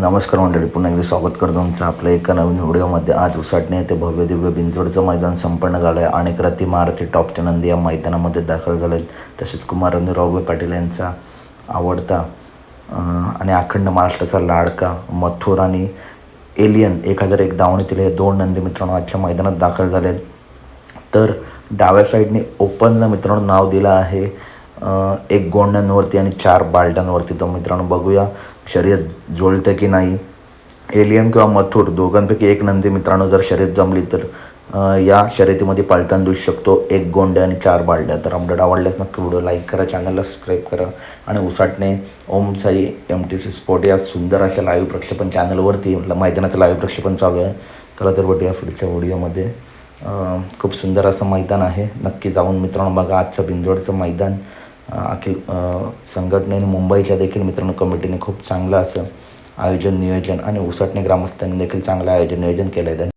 नमस्कार मंडळी, पुन्हा एकदा स्वागत करतो तुमचं आपल्या एका नवीन व्हिडिओमध्ये. आज उसाटणे येथे भव्य दिव्य बिंजोडचं मैदान संपन्न झालं आहे. अनेक रथी महारथी टॉपच्या नंदी या मैदानामध्ये दाखल झाले आहेत. तसेच कुमार रणधीरराव पाटील यांचा आवडता आणि अखंड महाराष्ट्राचा लाडका मथुर आणि एलियन 1001 दावणीतील हे दोन नंदी मित्रांनो आजच्या मैदानात दाखल झाले आहेत. तर डाव्या साईडने ओपनला मित्रांनो नाव दिलं आहे एक गोंड्यांवरती आणि 4 बालटांवरती. तर मित्रांनो बघूया शर्यत जुळते की नाही. एलियन किंवा मथुर दोघांपैकी एक नंदी मित्रांनो जर शर्यत जमली तर या शर्यतीमध्ये पालताना दिसू शकतो एक गोंड्या आणि 4 बालट्या. तर अपडेट आवडल्यास नक्की व्हिडिओ लाईक करा, चॅनलला सबस्क्राईब करा आणि उसाटणे ओम साई MTC स्पोर्ट या सुंदर अशा लाईव्ह प्रक्षेपण चॅनलवरती मैदानाचं लाईव्ह प्रक्षेपण चालू आहे. चला तर भेटूया पुढच्या व्हिडिओमध्ये. खूप सुंदर असं मैदान आहे, नक्की जाऊन मित्रांनो बघा. आजचं बिंजोडचं मैदान अखिल संघटनेने मुंबईच्या देखील मित्रांनो कमिटीने खूप चांगलं असं आयोजन नियोजन आणि उसाटणे ग्रामस्थांनी देखील चांगलं आयोजन नियोजन केलं आहे.